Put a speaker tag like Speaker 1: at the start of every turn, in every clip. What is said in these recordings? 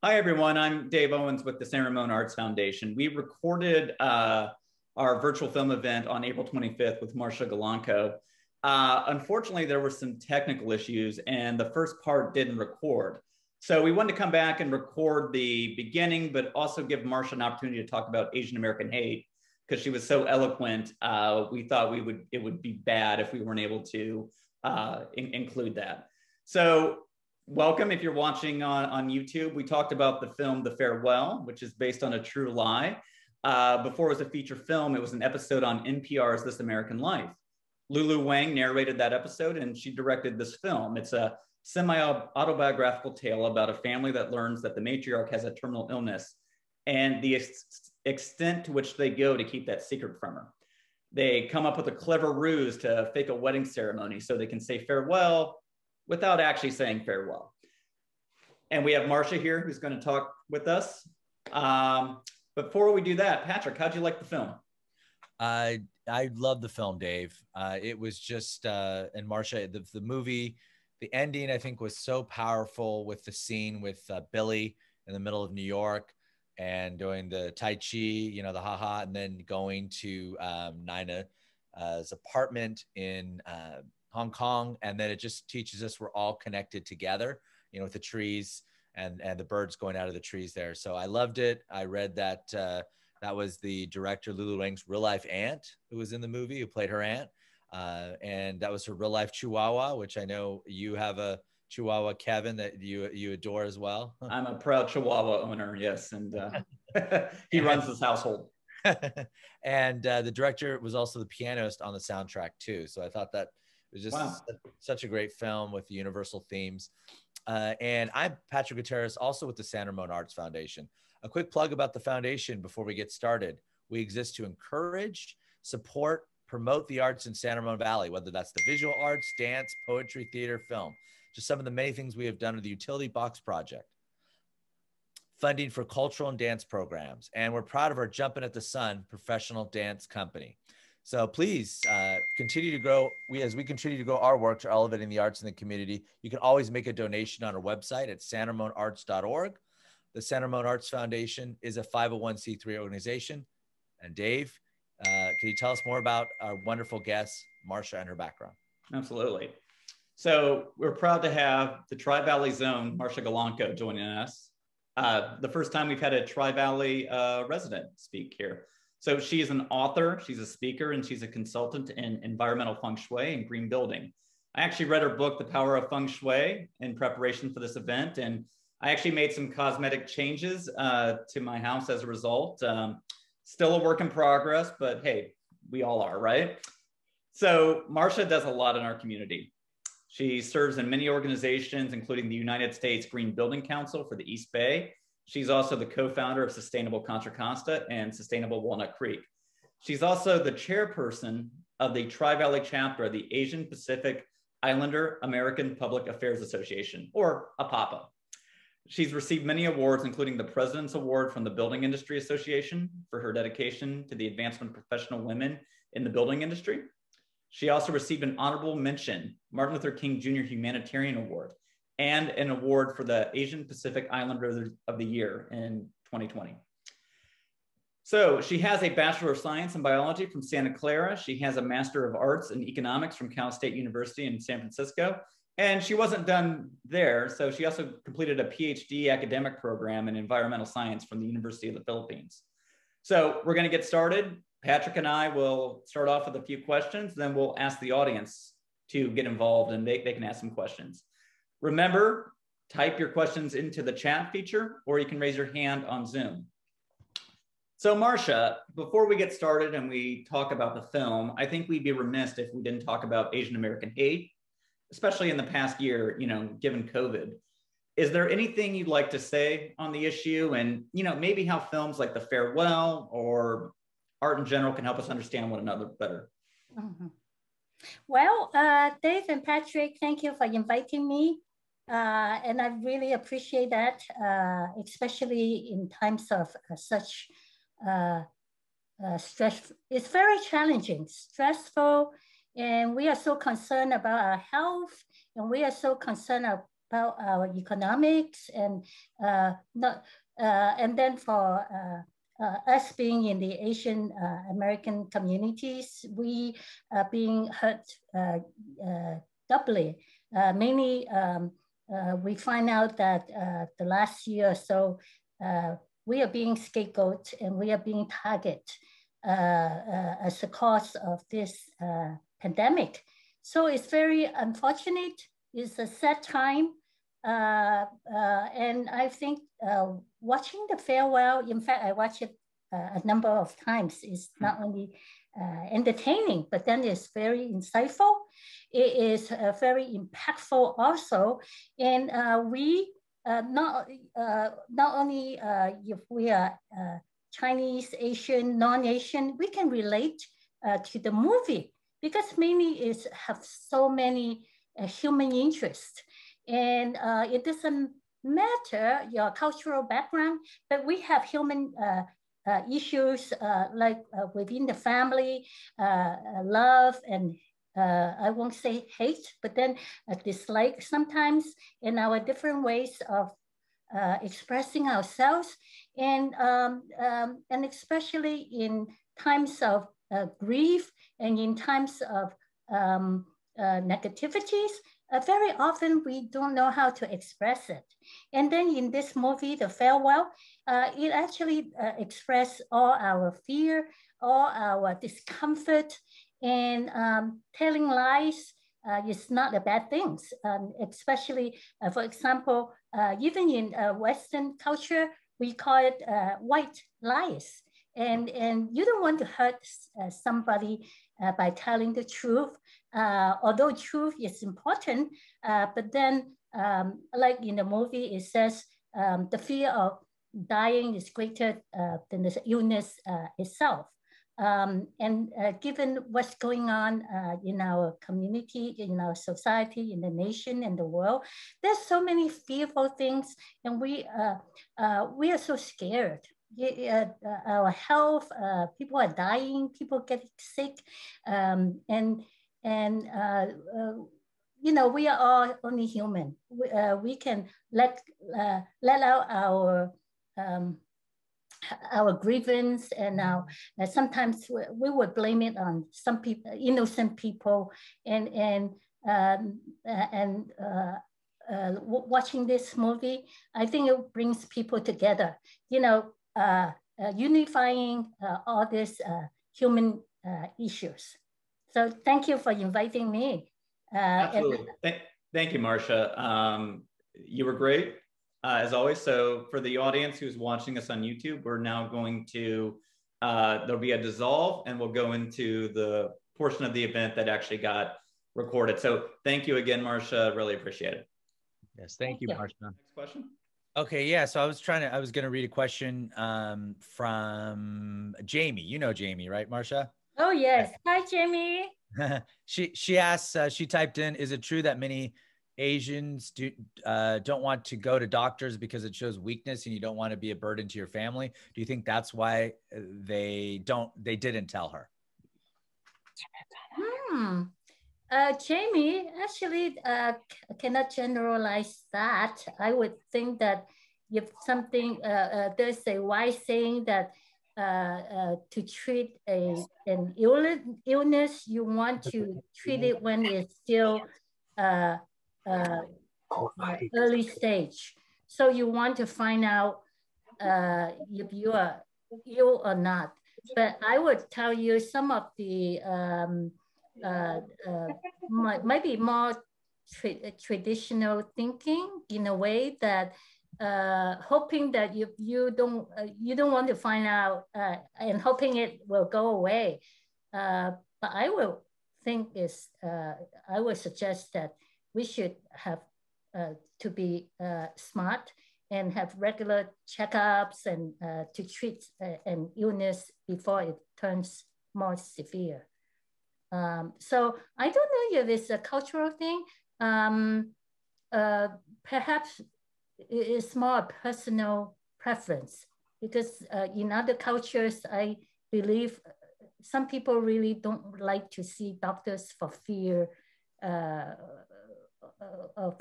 Speaker 1: Hi, everyone. I'm Dave Owens with the San Ramon Arts Foundation. We recorded our virtual film event on April 25th with Marsha Golangco. Unfortunately, there were some technical issues and the first part didn't record. So we wanted to come back and record the beginning, but also give Marsha an opportunity to talk about Asian American hate because she was so eloquent. We thought it would be bad if we weren't able to include that. So welcome if you're watching on YouTube. We talked about the film The Farewell, which is based on a true lie. Before it was a feature film, it was an episode on NPR's This American Life. Lulu Wang narrated that episode and she directed this film. It's a semi-autobiographical tale about a family that learns that the matriarch has a terminal illness and the extent to which they go to keep that secret from her. They come up with a clever ruse to fake a wedding ceremony so they can say farewell without actually saying farewell. And we have Marsha here who's going to talk with us. Before we do that, Patrick, how'd you like the film?
Speaker 2: I love the film, Dave. It was just, and Marsha, the movie, the ending, I think, was so powerful with the scene with Billy in the middle of New York and doing the Tai Chi, you know, the haha, and then going to Nina's apartment in Hong Kong. And then it just teaches us we're all connected together, you know, with the trees and the birds going out of the trees there. So I loved it. I read that that was the director, Lulu Wang's real life aunt who was in the movie, who played her aunt. And that was her real life Chihuahua, which I know you have a Chihuahua, Kevin, that you adore as well.
Speaker 1: I'm a proud Chihuahua owner, yes. And he runs this household.
Speaker 2: And the director was also the pianist on the soundtrack too. So I thought that it was just such a great film with the universal themes. And I'm Patrick Gutierrez, also with the San Ramon Arts Foundation. A quick plug about the foundation before we get started. We exist to encourage, support, promote the arts in San Ramon Valley, whether that's the visual arts, dance, poetry, theater, film. Just some of the many things we have done with the Utility Box Project. Funding for cultural and dance programs. And we're proud of our Jumpin' at the Sun professional dance company. So please continue to grow. As we continue to grow our work to elevating the arts in the community, you can always make a donation on our website at sanramonarts.org. The San Ramon Arts Foundation is a 501c3 organization. And Dave, can you tell us more about our wonderful guest, Marsha, and her background?
Speaker 1: Absolutely. So we're proud to have the Tri-Valley Zone, Marsha Golangco, joining us. The first time we've had a Tri-Valley resident speak here. So she's an author, she's a speaker, and she's a consultant in environmental feng shui and green building. I actually read her book, The Power of Feng Shui, in preparation for this event. And I actually made some cosmetic changes to my house as a result. Still a work in progress, but hey, we all are, right? So Marsha does a lot in our community. She serves in many organizations, including the United States Green Building Council for the East Bay. She's also the co-founder of Sustainable Contra Costa and Sustainable Walnut Creek. She's also the chairperson of the Tri-Valley chapter of the Asian Pacific Islander American Public Affairs Association, or APAPA. She's received many awards, including the President's Award from the Building Industry Association for her dedication to the advancement of professional women in the building industry. She also received an honorable mention, Martin Luther King Jr. Humanitarian Award, and an award for the Asian Pacific Islander of the Year in 2020. So she has a Bachelor of Science in Biology from Santa Clara. She has a Master of Arts in Economics from Cal State University in San Francisco. And she wasn't done there. So she also completed a PhD academic program in environmental science from the University of the Philippines. So we're going to get started. Patrick and I will start off with a few questions, then we'll ask the audience to get involved and they can ask some questions. Remember, type your questions into the chat feature, or you can raise your hand on Zoom. So Marsha, before we get started and we talk about the film, I think we'd be remiss if we didn't talk about Asian American hate, especially in the past year, you know, given COVID. Is there anything you'd like to say on the issue, and, you know, maybe how films like The Farewell or art in general can help us understand one another better?
Speaker 3: Mm-hmm. Well, Dave and Patrick, thank you for inviting me. And I really appreciate that, especially in times of such stress. It's very challenging, stressful, and we are so concerned about our health, and we are so concerned about our economics and not, and then for us being in the Asian American communities, we are being hurt doubly. Mainly, we find out that the last year or so, we are being scapegoat and we are being targeted as a cause of this pandemic. So it's very unfortunate. It's a sad time. And I think watching the farewell, in fact, I watched it a number of times. It's not only entertaining, but then it's very insightful. It is very impactful also. And we not only if we are Chinese, Asian, non-Asian, we can relate to the movie because mainly it have so many human interests. And it doesn't matter your cultural background, but we have human issues like within the family, love and I won't say hate, but then dislike sometimes in our different ways of expressing ourselves. And especially in times of grief and in times of negativities, very often we don't know how to express it. And then in this movie, The Farewell, it actually expressed all our fear, all our discomfort, and telling lies is not a bad thing, especially, for example, even in Western culture, we call it white lies. And you don't want to hurt somebody by telling the truth, although truth is important, but then like in the movie, it says the fear of dying is greater than the illness itself. And given what's going on in our community, in our society, in the nation, and the world, there's so many fearful things, and we are so scared. Our health, people are dying, people get sick, and you know, we are all only human. We can let out our grievance, and now sometimes we would blame it on some people, innocent people, and watching this movie, I think it brings people together, you know, unifying all these human issues. So thank you for inviting me.
Speaker 1: Absolutely. Thank you, Marsha. You were great, as always. So for the audience who's watching us on YouTube, we're now going to, there'll be a dissolve and we'll go into the portion of the event that actually got recorded. So thank you again, Marsha. Really appreciate it.
Speaker 2: Yes, thank you, Marsha.
Speaker 1: Next question.
Speaker 2: Okay, yeah. So I was going to read a question from Jamie. You know Jamie, right, Marsha?
Speaker 3: Oh yes. Hi, Jamie.
Speaker 2: she asks, she typed in, is it true that many Asians don't want to go to doctors because it shows weakness and you don't want to be a burden to your family? Do you think that's why they didn't tell her?
Speaker 3: Jamie, actually, cannot generalize that. I would think that if something, there's a wise saying that to treat an illness, you want to treat it when it's still early stage. So you want to find out if you are ill or not. But I would tell you some of the maybe more traditional thinking, in a way that hoping that you don't want to find out and hoping it will go away. But I will think is I would suggest that we should have to be smart and have regular checkups and to treat an illness before it turns more severe. So I don't know if it's a cultural thing. Perhaps it's more a personal preference, because in other cultures, I believe some people really don't like to see doctors for fear of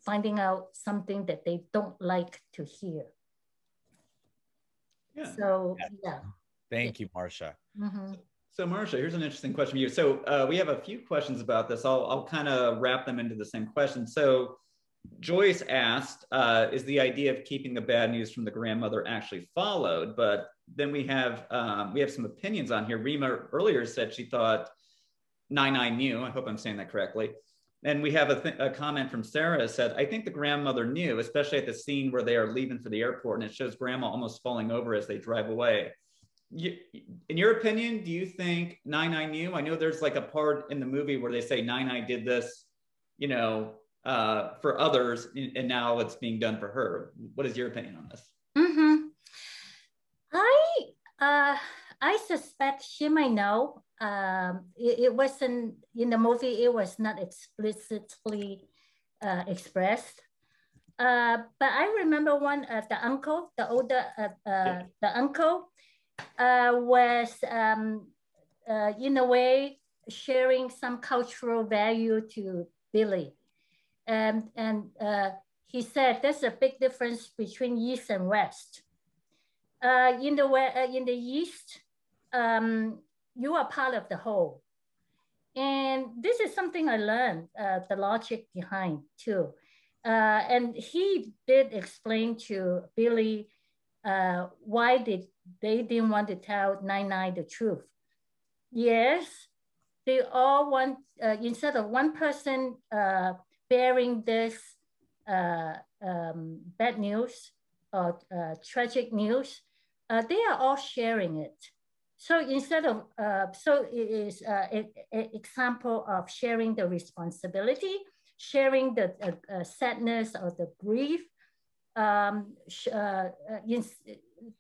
Speaker 3: finding out something that they don't like to hear.
Speaker 1: Yeah.
Speaker 3: So, yeah.
Speaker 2: Thank you, Marsha.
Speaker 3: Mm-hmm.
Speaker 1: So Marsha, here's an interesting question for you. So we have a few questions about this. I'll kind of wrap them into the same question. So Joyce asked, is the idea of keeping the bad news from the grandmother actually followed? But then we have some opinions on here. Rima earlier said she thought Nai knew. I hope I'm saying that correctly. And we have a comment from Sarah said, I think the grandmother knew, especially at the scene where they are leaving for the airport, and it shows grandma almost falling over as they drive away. In your opinion, do you think Nai knew? I know there's like a part in the movie where they say Nai did this, you know, for others, and now it's being done for her. What is your opinion on this?
Speaker 3: Mm-hmm. I suspect she might know. It wasn't in the movie. It was not explicitly expressed. But I remember one of the uncle, the older, the uncle, was in a way sharing some cultural value to Billy, and he said there's a big difference between East and West. In the East, you are part of the whole. And this is something I learned, the logic behind too. And he did explain to Billy why they didn't want to tell Nai the truth. Yes, they all want, instead of one person bearing this bad news or tragic news, they are all sharing it. So instead of, so it is an example of sharing the responsibility, sharing the sadness or the grief.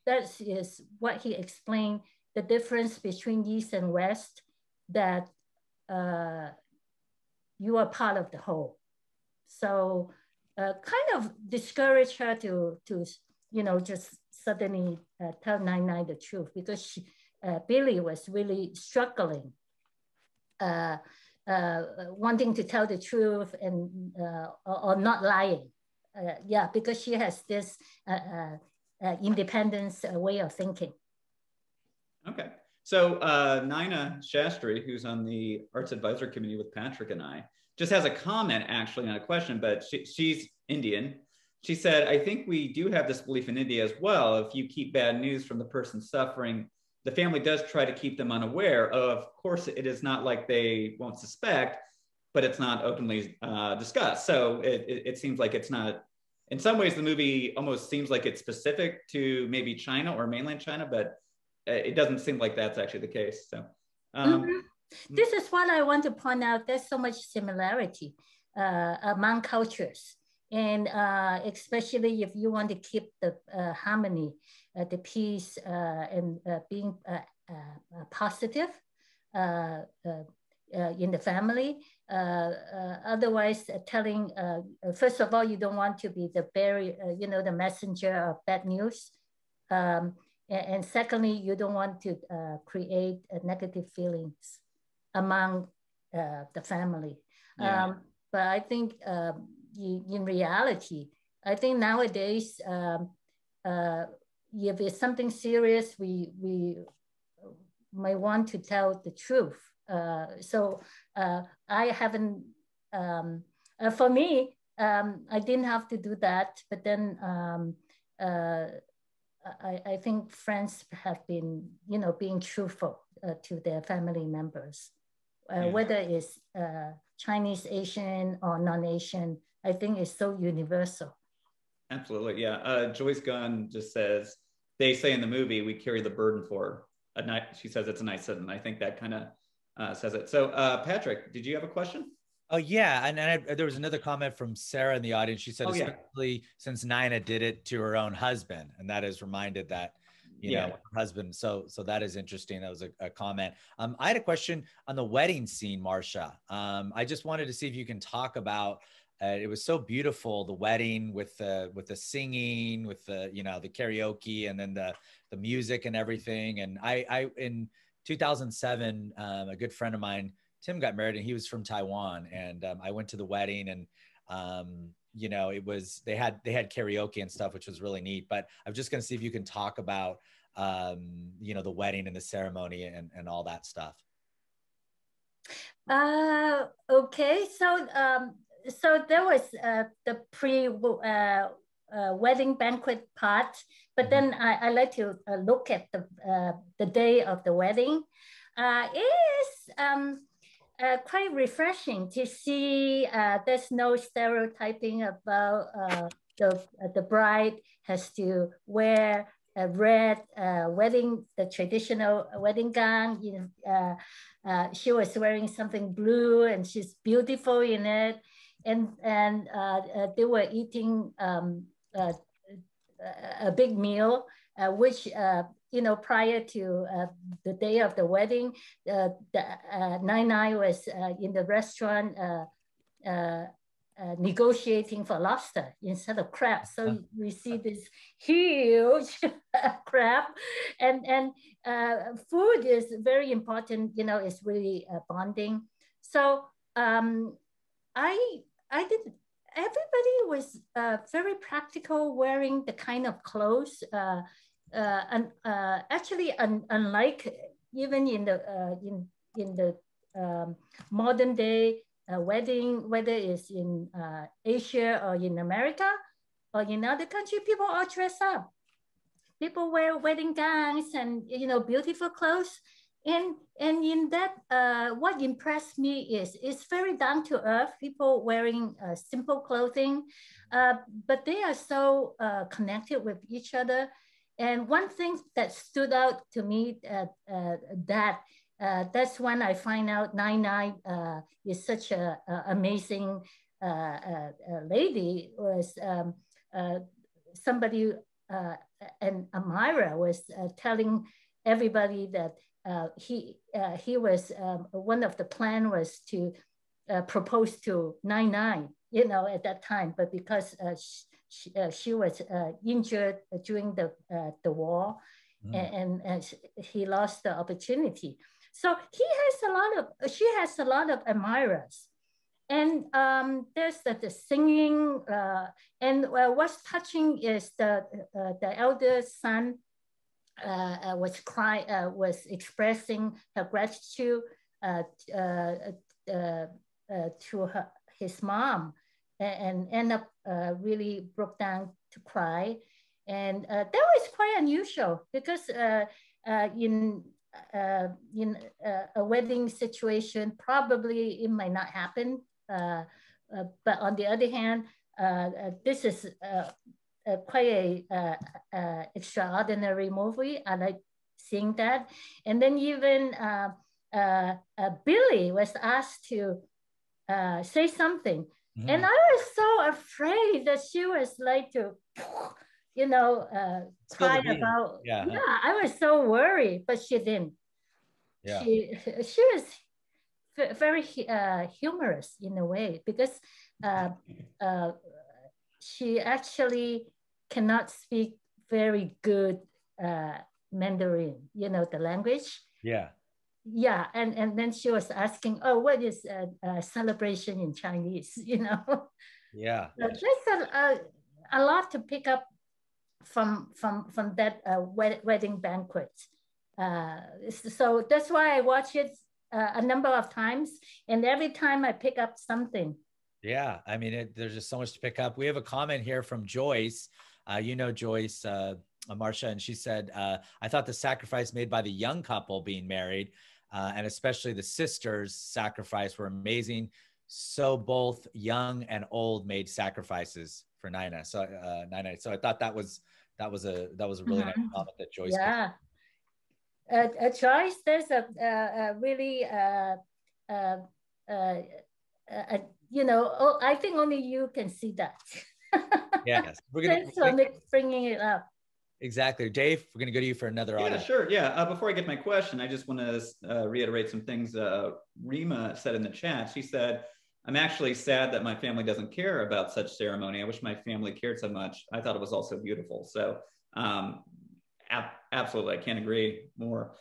Speaker 3: That is what he explained, the difference between East and West, that you are part of the whole. So kind of discourage her to just suddenly tell Nai the truth, because Billy was really struggling, wanting to tell the truth and or not lying. Yeah, because she has this independence way of thinking.
Speaker 1: Okay. So Naina Shastri, who's on the Arts Advisory Committee with Patrick and I, just has a comment actually on a question, but she's Indian. She said, I think we do have this belief in India as well. If you keep bad news from the person suffering, the family does try to keep them unaware. Of course, it is not like they won't suspect, but it's not openly discussed. So it seems like it's not, in some ways, the movie almost seems like it's specific to maybe China or mainland China, but it doesn't seem like that's actually the case. So
Speaker 3: this is what I want to point out. There's so much similarity among cultures. And especially if you want to keep the harmony, the peace, and being positive in the family. Otherwise, telling, first of all, you don't want to be the the messenger of bad news. And secondly, you don't want to create negative feelings among the family. Yeah. But I think in reality, I think nowadays, if it's something serious, we might want to tell the truth. So I haven't, for me, I didn't have to do that, but then I think friends have been, being truthful to their family members, whether it's Chinese, Asian, or non-Asian. I think it's so universal.
Speaker 1: Absolutely, yeah. Joyce Gunn just says, they say in the movie, we carry the burden for a night. She says it's a nice sentence. I think that kind of says it. So Patrick, did you have a question?
Speaker 2: Oh yeah, and there was another comment from Sarah in the audience. She said, especially since Nina did it to her own husband, and that is reminded that, you know, her husband. So that is interesting. That was a comment. I had a question on the wedding scene, Marsha. I just wanted to see if you can talk about. It was so beautiful, the wedding with the singing, with the the karaoke, and then the music and everything. And I in 2007, a good friend of mine, Tim, got married, and he was from Taiwan, and I went to the wedding, and You know, they had karaoke and stuff, which was really neat. But I'm just going to see if you can talk about, you know, the wedding and the ceremony and all that stuff.
Speaker 3: Okay, so there was the wedding banquet part, but then I like to look at the day of the wedding. It is quite refreshing to see there's no stereotyping about the bride has to wear a red the traditional wedding gown. You know, she was wearing something blue, and she's beautiful in it. And they were eating a big meal, which you know, prior to the day of the wedding, Nai was in the restaurant negotiating for lobster instead of crab. So we see this huge crab, and food is very important. You know, it's really bonding. So I did. Everybody was very practical, wearing the kind of clothes. And actually, unlike even in the modern day wedding, whether it's in Asia or in America or in other countries, people all dress up. People wear wedding gowns and, you know, beautiful clothes. And in that, what impressed me is it's very down to earth. People wearing simple clothing, but they are so connected with each other. And one thing that stood out to me that's when I find out Nai is such a amazing lady. Was somebody and Amira was telling everybody that he was one of the plan was to propose to Nai, you know, at that time, but because she was injured during the war, and he lost the opportunity. So she has a lot of admirers, and there's the singing, and what's touching is the elder son was expressing her gratitude to his mom, and end up really broke down to cry. And that was quite unusual, because in a wedding situation, probably it might not happen. But on the other hand, this is quite a extraordinary movie. I like seeing that. And then even Billy was asked to say something. And I was so afraid that she was like to, you know, cry about. Yeah, I was so worried, but she didn't. Yeah. She was very humorous in a way, because she actually cannot speak very good Mandarin, you know, the language. Yeah. Yeah, and then she was asking, oh, what is a celebration in Chinese, you know? Yeah. So there's a lot to pick up from that wedding banquet. So that's why I watch it a number of times, and every time I pick up something.
Speaker 2: Yeah, I mean, there's just so much to pick up. We have a comment here from Joyce. You know Joyce, Marsha, and she said, I thought the sacrifice made by the young couple being married, and especially the sisters' sacrifice, were amazing. So both young and old made sacrifices for Nina. So Nina. So I thought that was a really nice comment that Joyce.
Speaker 3: Yeah. Joyce, there's a really you know, I think only you can see that.
Speaker 2: Yes,
Speaker 3: Thanks for bringing it up.
Speaker 2: Exactly. Dave, we're going to go to you for another audio.
Speaker 1: Yeah, sure. Yeah. Before I get my question, I just want to reiterate some things Rima said in the chat. She said, I'm actually sad that my family doesn't care about such ceremony. I wish my family cared so much. I thought it was also beautiful. So absolutely, I can't agree more.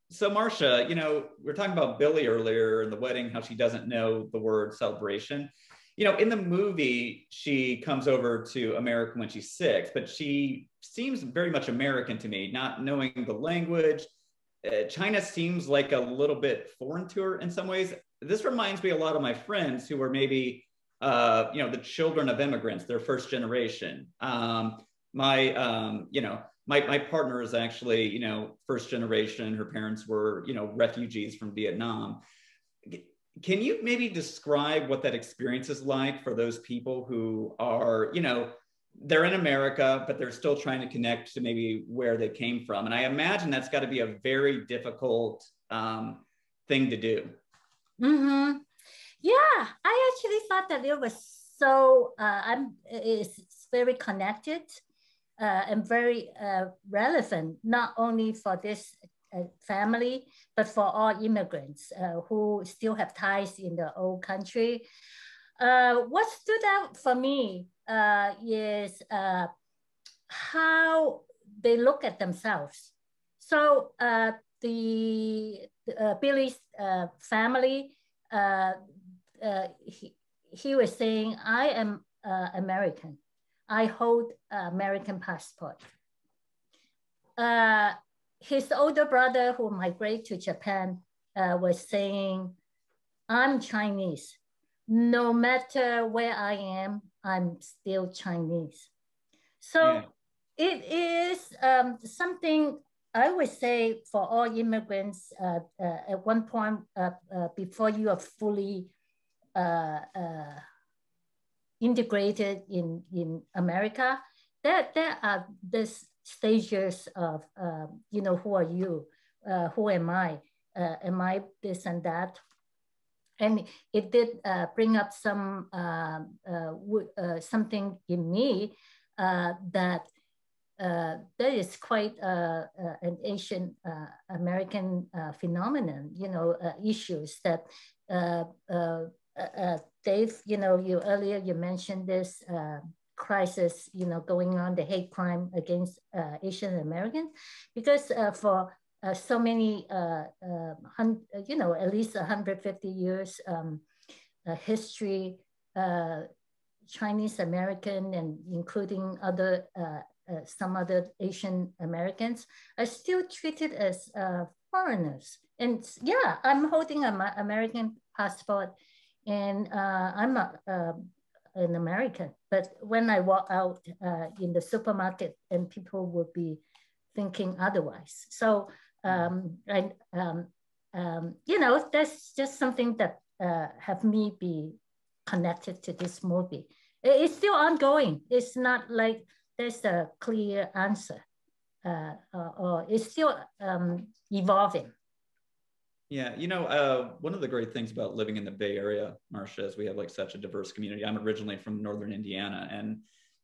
Speaker 1: So Marsha, you know, we were talking about Billy earlier in the wedding, how she doesn't know the word celebration. you know, in the movie, she comes over to America when she's 6, but she seems very much American to me, not knowing the language. China seems like a little bit foreign to her in some ways. This reminds me a lot of my friends who were maybe, you know, the children of immigrants, their first generation. You know, my partner is actually, you know, first generation. Her parents were, you know, refugees from Vietnam. Can you maybe describe what that experience is like for those people who are, you know, they're in America, but they're still trying to connect to maybe where they came from? And I imagine that's got to be a very difficult thing to do.
Speaker 3: Mm-hmm. Yeah, I actually thought that it was so, it's very connected and very relevant, not only for this family, but for all immigrants who still have ties in the old country. What stood out for me is how they look at themselves. So Billy's family, he was saying, I am American. I hold American passport. His older brother who migrated to Japan was saying, I'm Chinese. No matter where I am, I'm still Chinese. So it is something I would say for all immigrants at one point before you are fully integrated in America, there are these stages of, you know, who are you? Who am I? Am I this and that? And it did bring up some something in me that is quite an Asian American phenomenon, you know, issues that Dave, you know, earlier you mentioned this crisis, you know, going on, the hate crime against Asian Americans, because for so many, you know, at least 150 years history, Chinese American and including other, some other Asian Americans are still treated as foreigners. And yeah, I'm holding an American passport and I'm an American, but when I walk out in the supermarket and people would be thinking otherwise. So, you know, that's just something that have me be connected to this movie. It's still ongoing. It's not like there's a clear answer, or it's still evolving.
Speaker 1: Yeah, you know, one of the great things about living in the Bay Area, Marsha, is we have like such a diverse community. I'm originally from Northern Indiana, and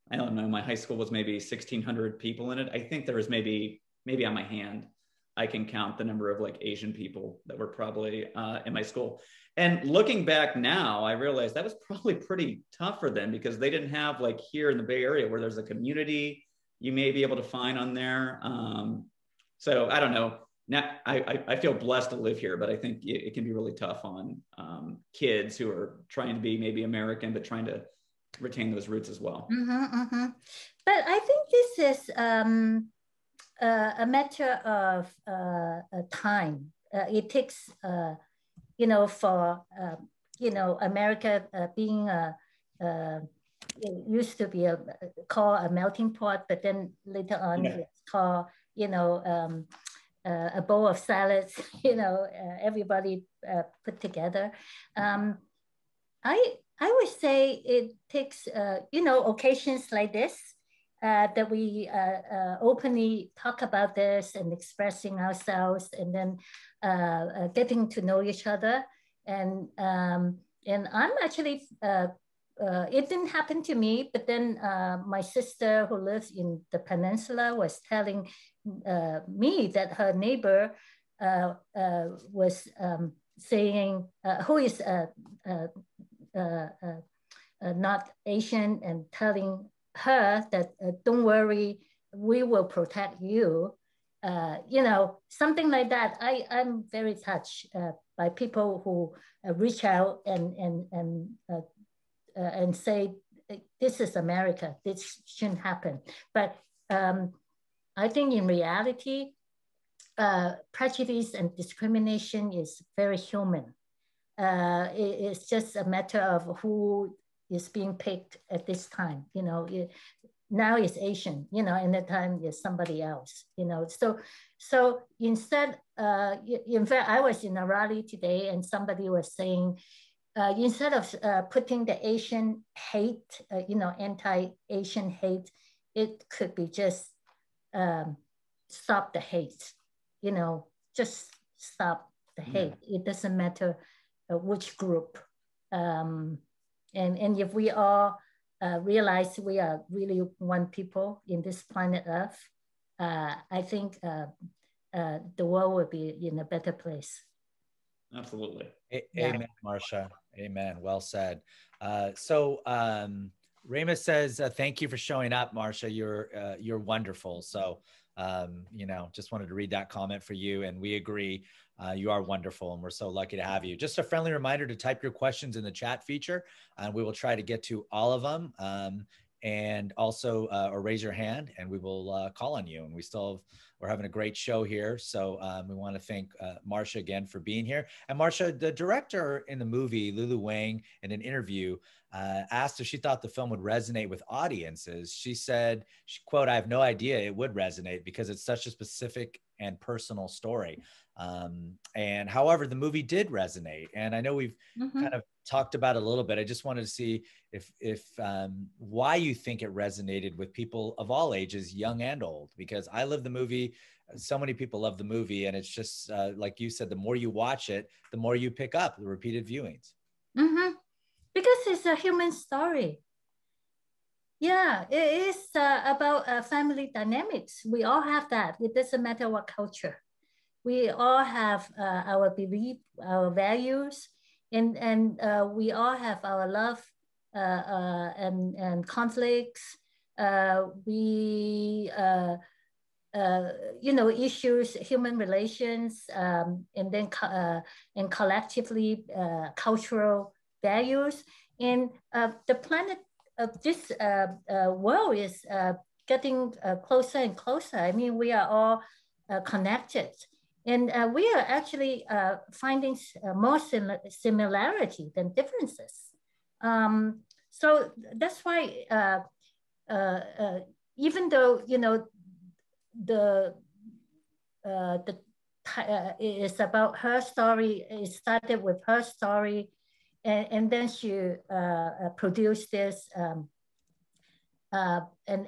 Speaker 1: I don't know, my high school was maybe 1,600 people in it. I think there was maybe on my hand, I can count the number of like Asian people that were probably in my school. And looking back now, I realized that was probably pretty tough for them because they didn't have like here in the Bay Area where there's a community you may be able to find on there. So I don't know. Now I feel blessed to live here, but I think it can be really tough on kids who are trying to be maybe American, but trying to retain those roots as well.
Speaker 3: Mm-hmm, mm-hmm. But I think this is a matter of time. It takes, you know, for, you know, America being it used to be called a melting pot, but then later on it's called, you know, a bowl of salads, you know, everybody put together. I would say it takes, you know, occasions like this that we openly talk about this and expressing ourselves and then getting to know each other. And I'm actually, it didn't happen to me, but then my sister who lives in the peninsula was telling me that her neighbor was saying, who is not Asian, and telling her that don't worry, we will protect you. You know, something like that. I'm very touched by people who reach out and and say, this is America, this shouldn't happen. But I think in reality, prejudice and discrimination is very human. It's just a matter of who is being picked at this time. Now it's Asian, and at the time it's somebody else, So instead, in fact, I was in a rally today and somebody was saying, instead of putting the Asian hate, anti-Asian hate, it could be just stop the hate, just stop the hate. It doesn't matter which group. And if we all realize we are really one people in this planet Earth, I think the world will be in a better place.
Speaker 1: Absolutely.
Speaker 2: Amen, Marsha. Amen. Well said. So Remus says, thank you for showing up, Marsha. You're wonderful. So, just wanted to read that comment for you. And we agree, you are wonderful. And we're so lucky to have you. Just a friendly reminder to type your questions in the chat feature, and we will try to get to all of them. And also, or raise your hand and we will call on you. And we're having a great show here. So we want to thank Marsha again for being here. And Marsha, the director in the movie, Lulu Wang, in an interview, asked if she thought the film would resonate with audiences. She said, quote, "I have no idea it would resonate because it's such a specific and personal story." And however, the movie did resonate. And I know we've kind of talked about it a little bit. I just wanted to see if why you think it resonated with people of all ages, young and old, because I love the movie. So many people love the movie. And it's just like you said, the more you watch it, the more you pick up the repeated viewings.
Speaker 3: Because it's a human story. Yeah, it is about family dynamics. We all have that. It doesn't matter what culture. We all have our belief, our values, and we all have our love and conflicts. Issues, human relations, and then and collectively cultural values. And the planet of this world is getting closer and closer. I mean, we are all connected. And we are actually finding more similarity than differences. So that's why, even though, it's about her story, it started with her story, and then she produced this, and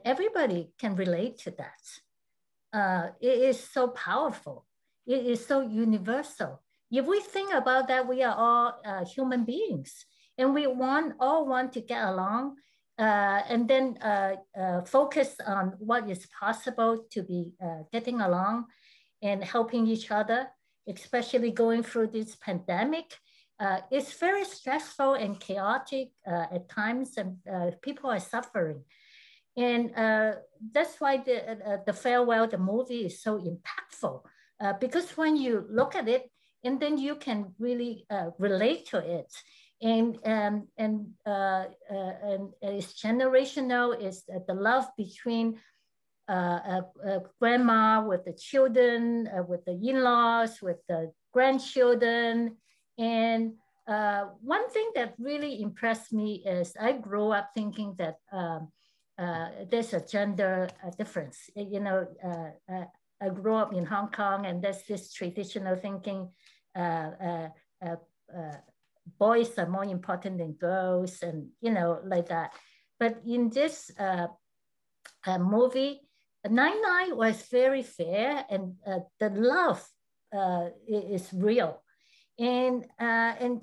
Speaker 3: everybody can relate to that. It is so powerful. It is so universal. If we think about that, we are all human beings, and we all want to get along, and then focus on what is possible to be getting along and helping each other, especially going through this pandemic. It's very stressful and chaotic at times, and people are suffering. And that's why the Farewell, the movie, is so impactful. Because when you look at it, and then you can really relate to it, and it's generational. It's the love between grandma with the children, with the in-laws, with the grandchildren. And one thing that really impressed me is I grew up thinking that there's a gender difference. I grew up in Hong Kong, and there's this traditional thinking, boys are more important than girls, and like that. But in this movie, 9/9 was very fair, and the love is real, and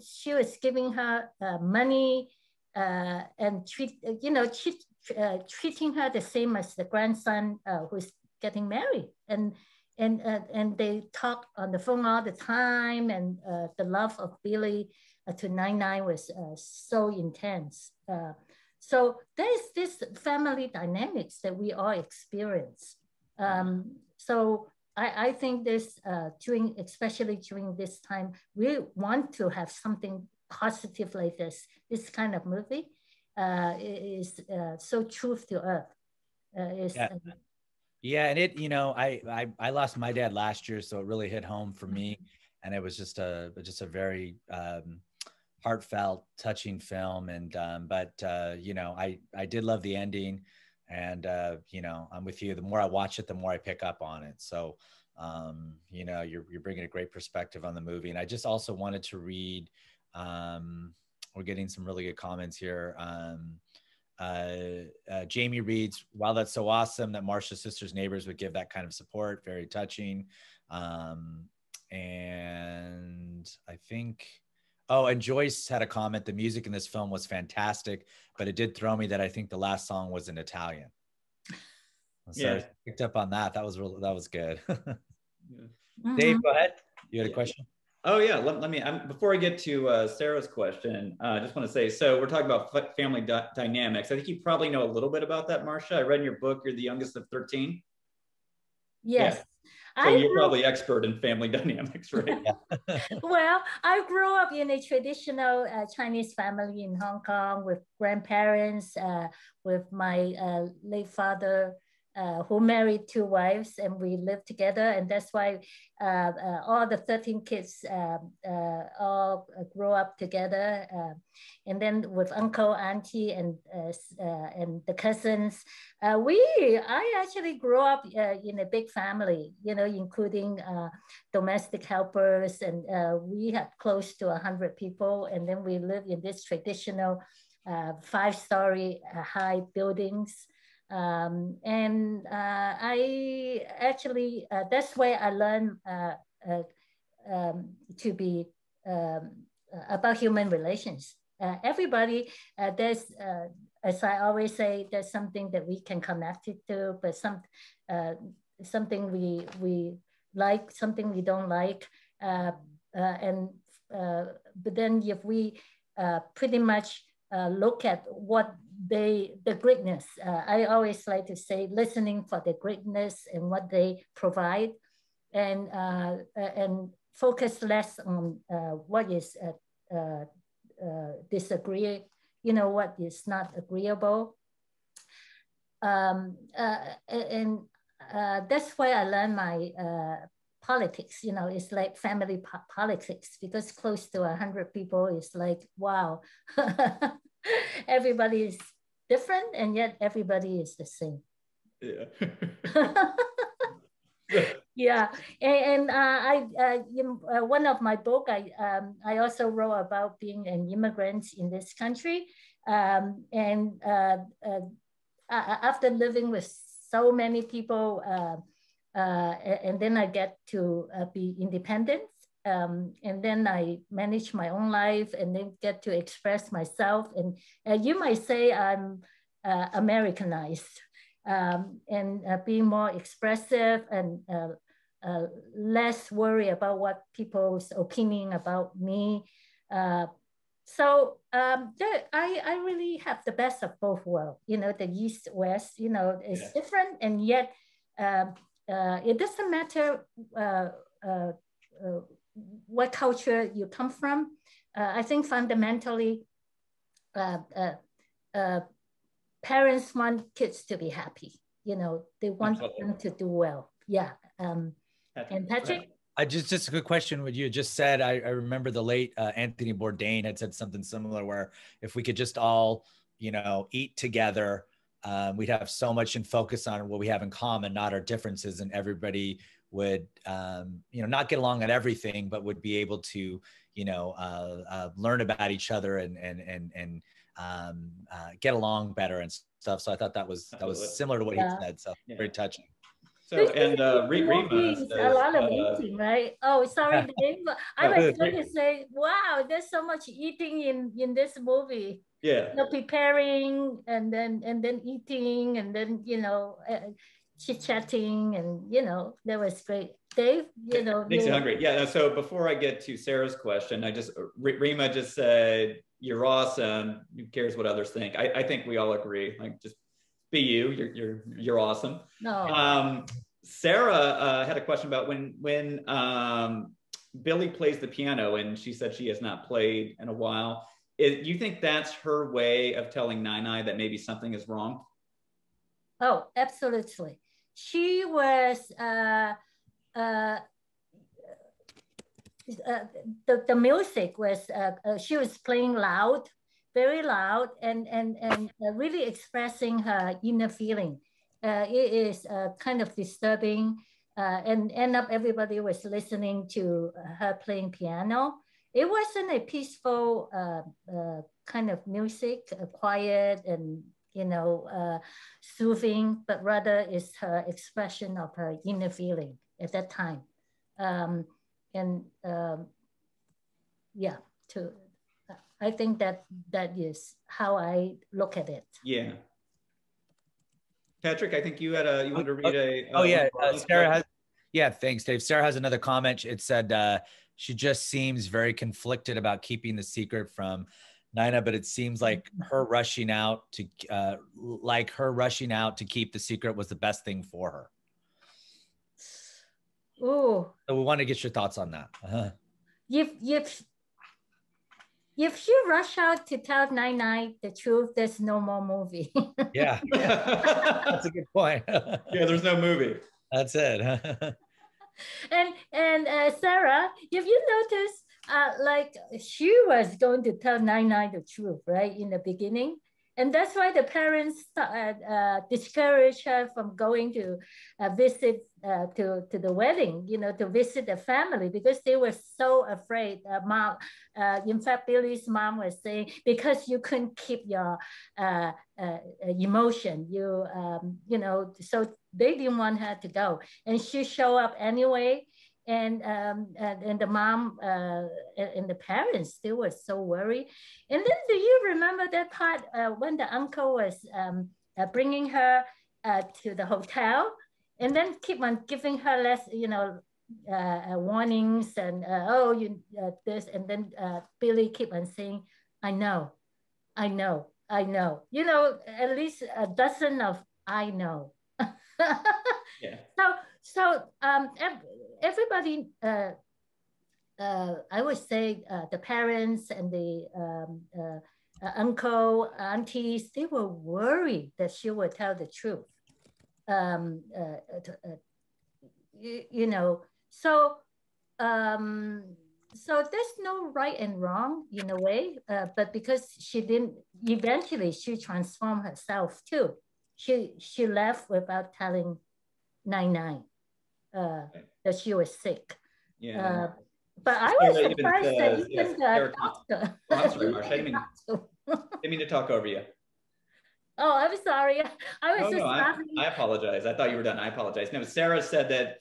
Speaker 3: she was giving her money and treating her the same as the grandson who's getting married, and they talk on the phone all the time, and the love of Billy to 9/9 was so intense. So there is this family dynamics that we all experience. So I think this especially during this time, we want to have something positive like this kind of movie, is so truth to earth.
Speaker 2: Yeah, and it, I lost my dad last year, so it really hit home for me, and it was just a very heartfelt, touching film, and I did love the ending, and I'm with you. The more I watch it, the more I pick up on it. So, you're bringing a great perspective on the movie, and I just also wanted to read. We're getting some really good comments here. Jamie reads, "Wow, that's so awesome that Marsha's sister's neighbors would give that kind of support. Very touching." And I think, and Joyce had a comment. "The music in this film was fantastic, but it did throw me that I think the last song was in Italian." So I picked up on that. That was good. Dave, go ahead. You had a question?
Speaker 1: Oh yeah, let me, before I get to Sarah's question, I just want to say, so we're talking about family dynamics. I think you probably know a little bit about that, Marsha. I read in your book, you're the youngest of 13.
Speaker 3: Yes.
Speaker 1: Yeah. So you're probably expert in family dynamics, right?
Speaker 3: Well, I grew up in a traditional Chinese family in Hong Kong with grandparents, with my late father, who married 2 wives, and we lived together. And that's why all the 13 kids all grew up together. And then with uncle, auntie, and the cousins, I actually grew up in a big family, including domestic helpers, and we had close to 100 people. And then we lived in this traditional 5-story high buildings. I actually, that's where I learned to be about human relations. Everybody, there's, as I always say, there's something that we can connect it to, but something we like, something we don't like. But then if we pretty much look at what the greatness, I always like to say, listening for the greatness and what they provide, and focus less on what is disagree, what is not agreeable. That's why I learned my politics, it's like family politics, because close to 100 people is like, wow. Everybody is different, and yet everybody is the same.
Speaker 1: Yeah.
Speaker 3: Yeah, and one of my book, I also wrote about being an immigrant in this country, after living with so many people, and then I get to be independent. And then I manage my own life, and then get to express myself. And you might say I'm Americanized, and being more expressive, and less worry about what people's opinion about me. So I really have the best of both worlds. The East West, is different, and yet it doesn't matter what culture you come from. I think fundamentally, parents want kids to be happy. They want them to do well. Yeah. And Patrick?
Speaker 2: Just a good question. What you just said, I remember the late Anthony Bourdain had said something similar, where if we could just all, eat together, we'd have so much in focus on what we have in common, not our differences, and everybody would, not get along at everything, but would be able to, learn about each other and get along better and stuff. So I thought that was similar to what he said. So very touching.
Speaker 1: So, and Rima says,
Speaker 3: a lot of eating, right? Oh, sorry, Dave. I was going to say, wow, there's so much eating in this movie.
Speaker 1: Yeah.
Speaker 3: Preparing, and then eating, and then chit-chatting, and that was great. Dave,
Speaker 1: makes you hungry. Yeah. So before I get to Sarah's question, Rima just said, "You're awesome. Who cares what others think?" I think we all agree. Like, just be you. You're awesome.
Speaker 3: No.
Speaker 1: Sarah had a question about when Billy plays the piano, and she said she has not played in a while. You think that's her way of telling Nai that maybe something is wrong?
Speaker 3: Oh, absolutely. She was uh, the music was she was playing loud, very loud, and really expressing her inner feeling. It is kind of disturbing, and end up everybody was listening to her playing piano. It wasn't a peaceful kind of music, quiet and soothing, but rather is her expression of her inner feeling at that time. And yeah, to I think that is how I look at it.
Speaker 1: Yeah. Patrick, I think you wanted to read a.
Speaker 2: Oh yeah, Sarah has. Yeah, thanks, Dave. Sarah has another comment. It said she just seems very conflicted about keeping the secret from Nina, but it seems like her rushing out to keep the secret was the best thing for her.
Speaker 3: Oh,
Speaker 2: so we want to get your thoughts on that.
Speaker 3: If you rush out to tell Nai the truth, there's no more movie.
Speaker 2: Yeah, that's a good point.
Speaker 1: Yeah, there's no movie.
Speaker 2: That's it.
Speaker 3: and Sarah, if you notice, like she was going to tell Nai the truth, right, in the beginning. And that's why the parents discouraged her from going to visit to the wedding, to visit the family, because they were so afraid. Mom, in fact, Billy's mom was saying, because you couldn't keep your emotion, so they didn't want her to go. And she showed up anyway. And the mom and the parents, they were so worried. And then do you remember that part when the uncle was bringing her to the hotel, and then keep on giving her less, warnings and this, and then Billy keep on saying, I know, at least a dozen of I know.
Speaker 1: Yeah.
Speaker 3: So everybody, I would say the parents and the uncle, aunties, they were worried that she would tell the truth. So there's no right and wrong in a way, but because she didn't, eventually she transformed herself too. She left without telling Nai that she was sick.
Speaker 1: Yeah.
Speaker 3: But I was surprised that even the doctor.
Speaker 1: Oh, I'm sorry, Marsha. I didn't mean to talk over you.
Speaker 3: Oh, I'm sorry. I was laughing.
Speaker 1: I apologize. I thought you were done. I apologize. No, Sarah said that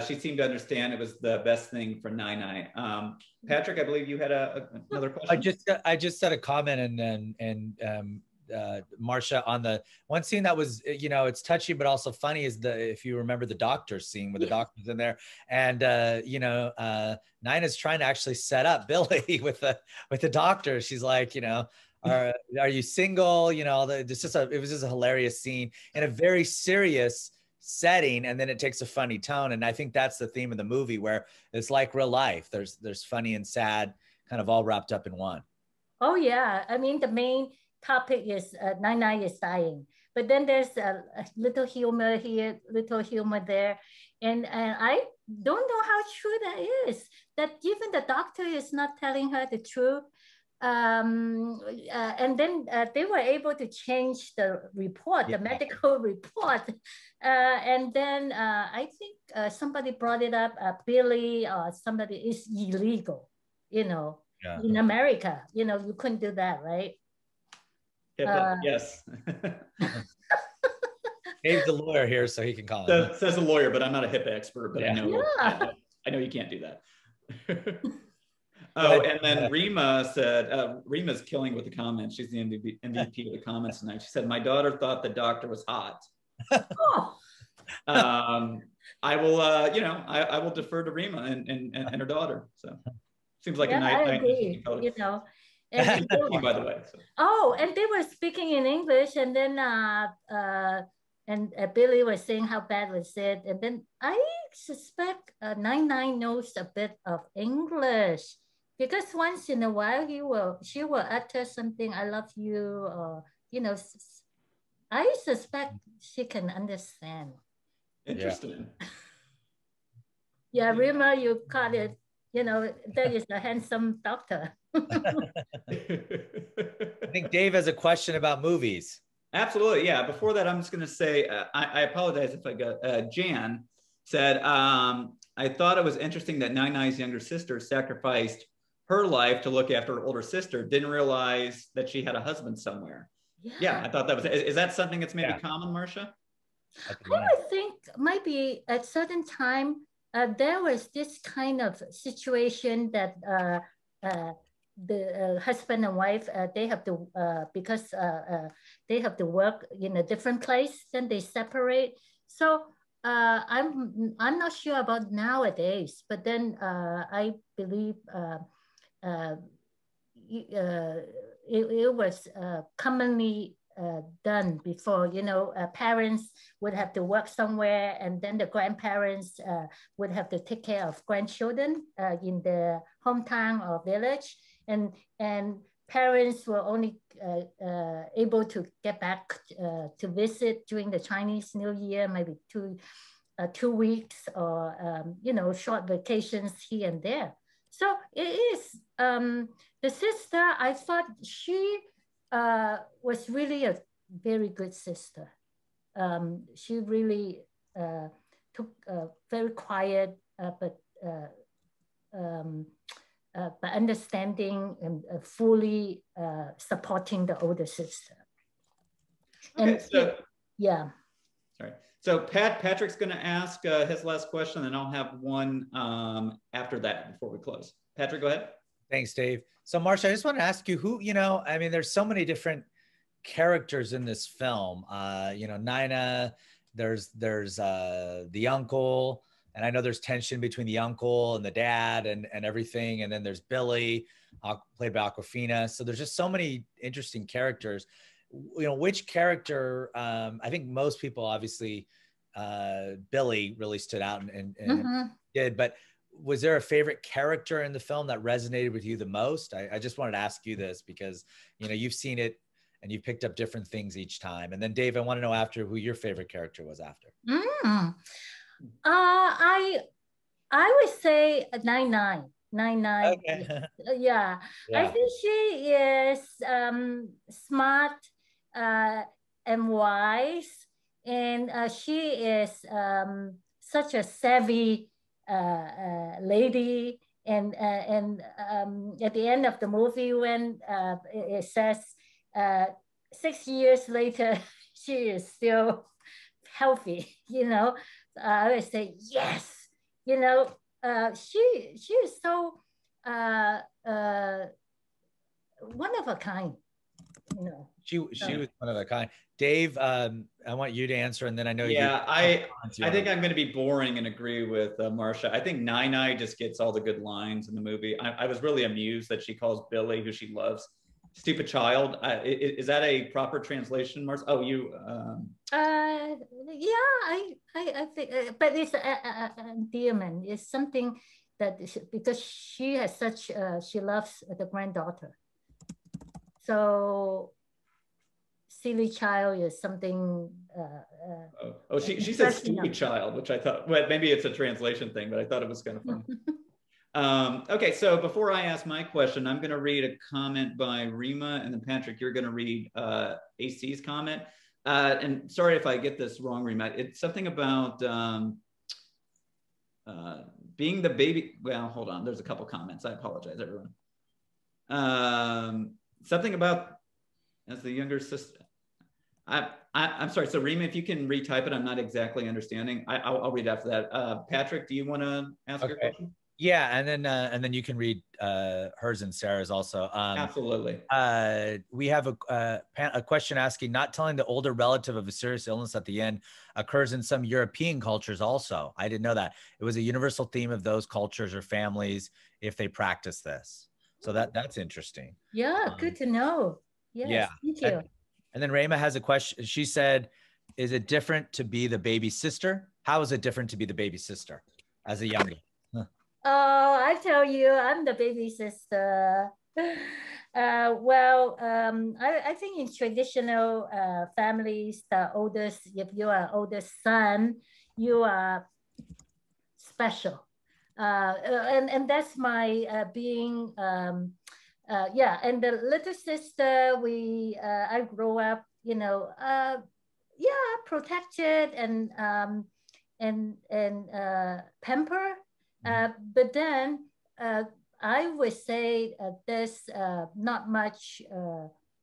Speaker 1: she seemed to understand it was the best thing for Nai. Patrick, I believe you had another question.
Speaker 2: I just said a comment, and Marsha, on the one scene that was, it's touchy but also funny, is if you remember the doctor scene where the doctor's in there, and Nina's trying to actually set up Billy with the doctor. She's like, are you single? It was just a hilarious scene in a very serious setting, and then it takes a funny tone. And I think that's the theme of the movie, where it's like real life. There's funny and sad kind of all wrapped up in one.
Speaker 3: Oh yeah, I mean the main topic is Nai is dying, but then there's a little humor here, little humor there, and I don't know how true that is. That even the doctor is not telling her the truth, and then they were able to change the report, the medical report, and then I think somebody brought it up, Billy or somebody, is illegal, in America, you couldn't do that, right?
Speaker 1: Yes.
Speaker 2: Dave's the lawyer here, so he can comment.
Speaker 1: Says a lawyer, but I'm not a HIPAA expert, but
Speaker 3: I
Speaker 1: know you can't do that. Oh, and then Rima said, Rima's killing with the comments. She's the MVP of the comments tonight. She said, my daughter thought the doctor was hot.
Speaker 3: Oh.
Speaker 1: I will, I will defer to Rima and her daughter. So seems like a nice.
Speaker 3: I agree. And
Speaker 1: by the way. So.
Speaker 3: Oh, and they were speaking in English, and then Billy was saying how bad was it, and then I suspect Nai knows a bit of English, because once in a while she will utter something, I love you, or I suspect she can understand.
Speaker 1: Interesting.
Speaker 3: Yeah, Rima, you call it, that is a handsome doctor.
Speaker 2: I think Dave has a question about movies.
Speaker 1: Absolutely, yeah. Before that, I'm just going to say, I apologize if I got, Jan said, I thought it was interesting that Nai-Nai's younger sister sacrificed her life to look after her older sister, didn't realize that she had a husband somewhere. Yeah, I thought that was, is that something that's maybe common, Marsha?
Speaker 3: I would think maybe at certain time, there was this kind of situation that the husband and wife, they have to, because they have to work in a different place, then they separate. So I'm not sure about nowadays, but then I believe it was commonly done before. Parents would have to work somewhere, and then the grandparents would have to take care of grandchildren in the hometown or village, and parents were only able to get back to visit during the Chinese New Year, maybe 2 weeks, or short vacations here and there. So it is the sister. I thought she was really a very good sister. She really took very quiet, but understanding and fully supporting the older sister.
Speaker 1: Okay,
Speaker 3: and
Speaker 1: so
Speaker 3: yeah.
Speaker 1: Sorry. So Patrick's going to ask his last question, and I'll have one after that before we close. Patrick, go ahead.
Speaker 2: Thanks, Dave. So Marsha, I just want to ask you who, I mean, there's so many different characters in this film. Nina, there's the uncle, and I know there's tension between the uncle and the dad and everything. And then there's Billy, played by Awkwafina. So there's just so many interesting characters. Which character, I think most people, obviously, Billy really stood out and did, but was there a favorite character in the film that resonated with you the most? I just wanted to ask you this because, you've seen it and you've picked up different things each time. And then Dave, I want to know after who your favorite character was after.
Speaker 3: I would say 99.
Speaker 2: Okay.
Speaker 3: Yeah. I think she is smart and wise, and she is such a savvy lady. And at the end of the movie, when it says 6 years later, she is still healthy, I would say yes. She is so one of a kind.
Speaker 2: She was one of a kind. Dave, I want you to answer, and then I know
Speaker 1: I think I'm going to be boring and agree with Marsha. I think Nai just gets all the good lines in the movie. I was really amused that she calls Billy, who she loves, stupid child. Is that a proper translation, Marsha? Oh, you.
Speaker 3: I think, but it's endearment. It's something that because she has such she loves the granddaughter. So silly child is something.
Speaker 1: She said stupid child, which I thought, well, maybe it's a translation thing, but I thought it was kind of funny. Okay, so before I ask my question, I'm going to read a comment by Rima, and then Patrick, you're going to read AC's comment. And sorry if I get this wrong, Rima. It's something about being the baby. Well, hold on. There's a couple comments. I apologize, everyone. Something about as the younger sister. I'm sorry. So Rima, if you can retype it, I'm not exactly understanding. I'll read after that. Patrick, do you want to ask your question?
Speaker 2: Yeah, and then you can read hers and Sarah's also.
Speaker 1: Absolutely.
Speaker 2: We have a question asking, not telling the older relative of a serious illness at the end occurs in some European cultures also. I didn't know that. It was a universal theme of those cultures or families if they practice this. So that's interesting.
Speaker 3: Yeah, good to know. Yes, yeah, thank you.
Speaker 2: And then Rima has a question. She said, is it different to be the baby sister? How is it different to be the baby sister as a youngin?
Speaker 3: Oh, I tell you, I'm the baby sister. I think in traditional families, the oldest, if you are oldest son, you are special. And that's my being, yeah. And the little sister, I grew up, yeah, protected and pamper. But then I would say there's not much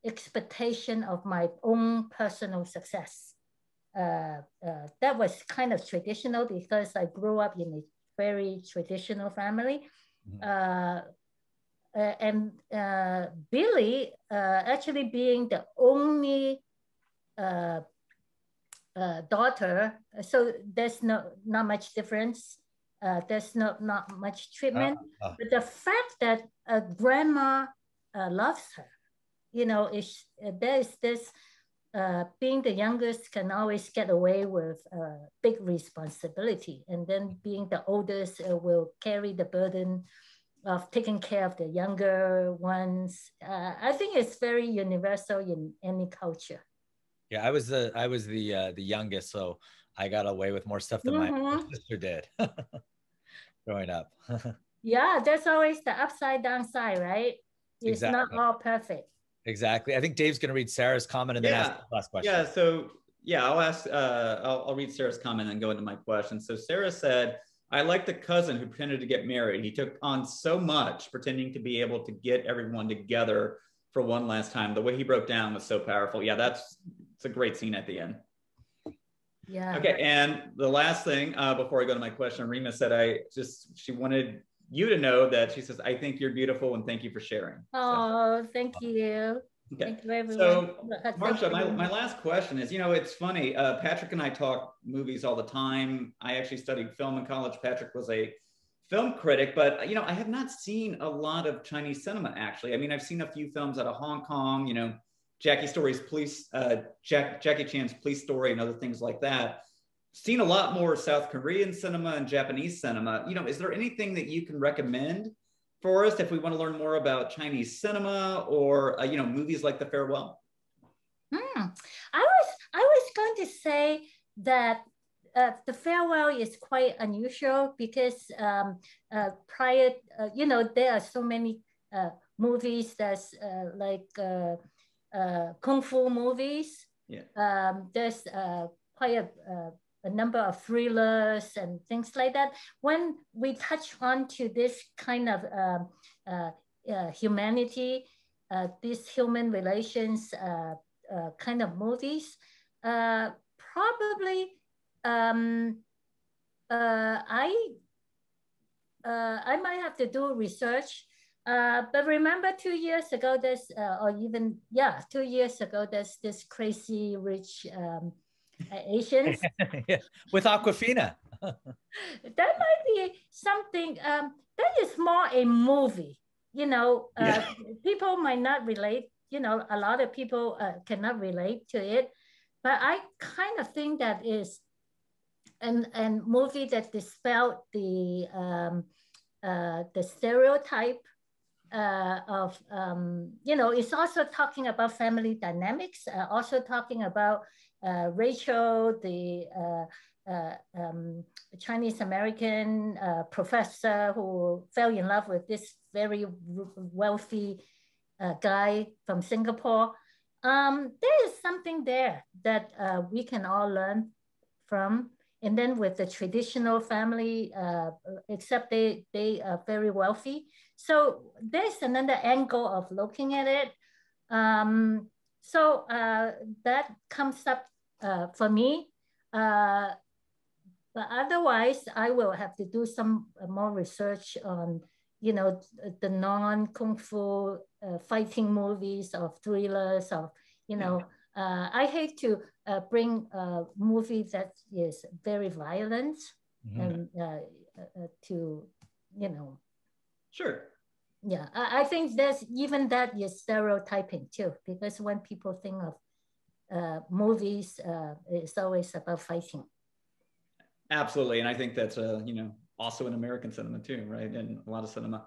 Speaker 3: expectation of my own personal success. That was kind of traditional because I grew up in a very traditional family. And Billy actually being the only daughter, so there's not much difference. There's not much treatment. But the fact that grandma loves her, there's this being the youngest can always get away with big responsibility, and then being the oldest will carry the burden of taking care of the younger ones. I think it's very universal in any culture.
Speaker 2: Yeah, I was the youngest, so I got away with more stuff than my sister did growing up.
Speaker 3: Yeah, there's always the upside down side, right? It's
Speaker 2: exactly.
Speaker 3: not all perfect.
Speaker 2: Exactly. I think Dave's going to read Sarah's comment and then ask the last question.
Speaker 1: Yeah. So yeah, I'll ask. I'll read Sarah's comment and go into my question. So Sarah said, "I like the cousin who pretended to get married. He took on so much, pretending to be able to get everyone together for one last time. The way he broke down was so powerful. Yeah, it's a great scene at the end."
Speaker 3: Yeah.
Speaker 1: Okay. And the last thing before I go to my question, Rima said she wanted you to know that she says, "I think you're beautiful and thank you for sharing."
Speaker 3: Oh, so. Thank you.
Speaker 1: Okay.
Speaker 3: Thank you, everyone.
Speaker 1: So, Marsha, my last question is, it's funny. Patrick and I talk movies all the time. I actually studied film in college. Patrick was a film critic, but, I have not seen a lot of Chinese cinema, actually. I mean, I've seen a few films out of Hong Kong, Jackie Chan's Police Story and other things like that. Seen a lot more South Korean cinema and Japanese cinema. Is there anything that you can recommend for us if we want to learn more about Chinese cinema or movies like The Farewell?
Speaker 3: I was going to say that The Farewell is quite unusual because prior, there are so many movies that's like kung fu movies.
Speaker 1: Yeah.
Speaker 3: There's quite a number of thrillers and things like that. When we touch on to this kind of humanity, these human relations kind of movies, probably I might have to do research. But remember 2 years ago, 2 years ago, there's this crazy rich Asians.
Speaker 2: Yeah. With Awkwafina.
Speaker 3: That might be something that is more a movie, people might not relate, a lot of people cannot relate to it, but I kind of think that is and movie that dispelled the stereotype of it's also talking about family dynamics, also talking about Rachel, the Chinese American professor who fell in love with this very wealthy guy from Singapore. There is something there that we can all learn from. And then with the traditional family, except they are very wealthy. So there's another angle of looking at it. So that comes up for me. But otherwise, I will have to do some more research on, the non-kung fu fighting movies or thrillers or, I hate to bring a movie that is very violent and to,
Speaker 1: Sure.
Speaker 3: Yeah, I think that is stereotyping too, because when people think of movies, it's always about fighting.
Speaker 1: Absolutely. And I think that's, also in American cinema too, right? And a lot of cinema.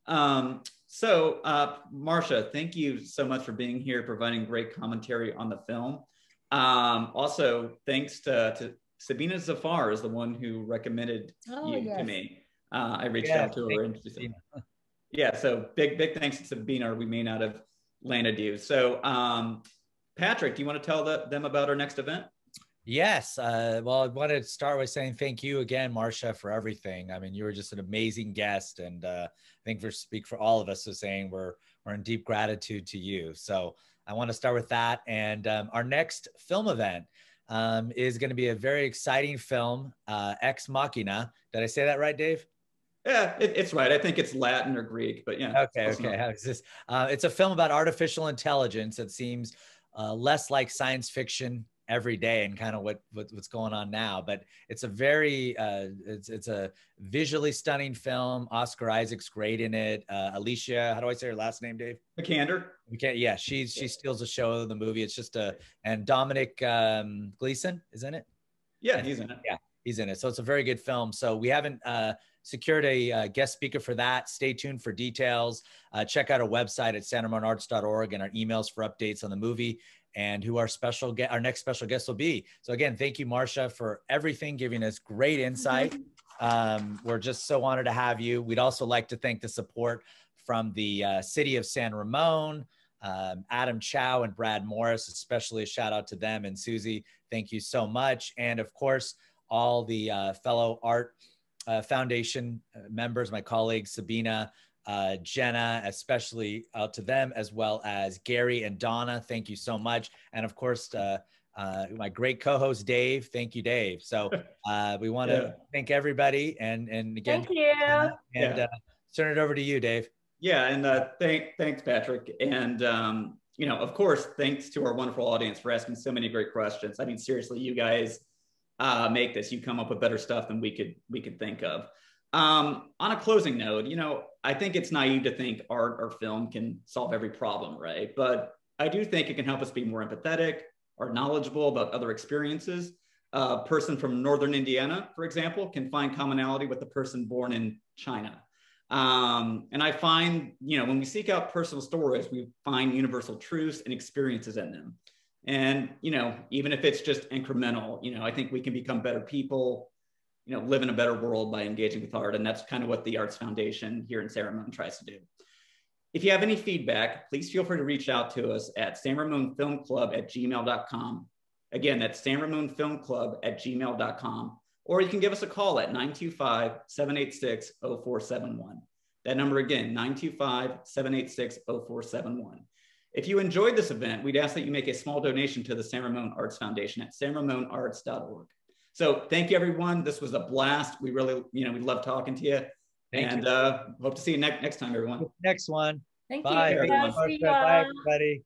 Speaker 1: Marsha, thank you so much for being here, providing great commentary on the film. Also, thanks to Sabina Zafar is the one who recommended you to me. I reached out to her. Yeah, so big thanks to Sabina, or we may not have landed you. So Patrick, do you want to tell them about our next event?
Speaker 2: Yes. Well, I want to start by saying thank you again, Marsha, for everything. I mean, you were just an amazing guest, and I think speak for all of us as saying we're in deep gratitude to you. So I want to start with that. And our next film event is going to be a very exciting film, Ex Machina. Did I say that right, Dave?
Speaker 1: Yeah, it's right. I think it's Latin or Greek, but yeah.
Speaker 2: Okay. How is this? It's a film about artificial intelligence that seems less like science fiction every day and kind of what's going on now, but it's a very it's a visually stunning film. Oscar Isaac's great in it. Alicia, how do I say her last name, Dave?
Speaker 1: Vikander.
Speaker 2: Yeah, she steals the show of the movie. It's just and Dominic Gleeson is in it.
Speaker 1: Yeah, he's in it.
Speaker 2: Yeah, he's in it. So it's a very good film. So we haven't secured a guest speaker for that. Stay tuned for details. Check out our website at sanramonarts.org and our emails for updates on the movie and who our next special guest will be. So again, thank you, Marsha, for everything, giving us great insight. We're just so honored to have you. We'd also like to thank the support from the city of San Ramon, Adam Chow and Brad Morris, especially a shout out to them, and Susie, thank you so much. And of course, all the fellow art foundation members, my colleagues, Sabina, Jenna, especially out to them, as well as Gary and Donna. Thank you so much. And of course, my great co-host, Dave. Thank you, Dave. So we want to thank everybody. And again,
Speaker 3: thank you.
Speaker 2: And turn it over to you, Dave.
Speaker 1: Yeah, and thanks, Patrick. And, of course, thanks to our wonderful audience for asking so many great questions. I mean, seriously, you guys make this. You come up with better stuff than we could think of. On a closing note, I think it's naive to think art or film can solve every problem, right? But I do think it can help us be more empathetic or knowledgeable about other experiences. A person from Northern Indiana, for example, can find commonality with the person born in China. And I find, when we seek out personal stories, we find universal truths and experiences in them. And, even if it's just incremental, I think we can become better people, live in a better world by engaging with art. And that's kind of what the Arts Foundation here in San Ramon tries to do. If you have any feedback, please feel free to reach out to us at sanramonfilmclub@gmail.com. Again, that's sanramonfilmclub@gmail.com. Or you can give us a call at 925-786-0471. That number again, 925-786-0471. If you enjoyed this event, we'd ask that you make a small donation to the San Ramon Arts Foundation at sanramonarts.org. So thank you, everyone. This was a blast. We really, we love talking to you. Thank you. Hope to see you next time, everyone.
Speaker 2: Next one.
Speaker 3: Thank
Speaker 2: Bye.
Speaker 3: you.
Speaker 2: Bye, everybody.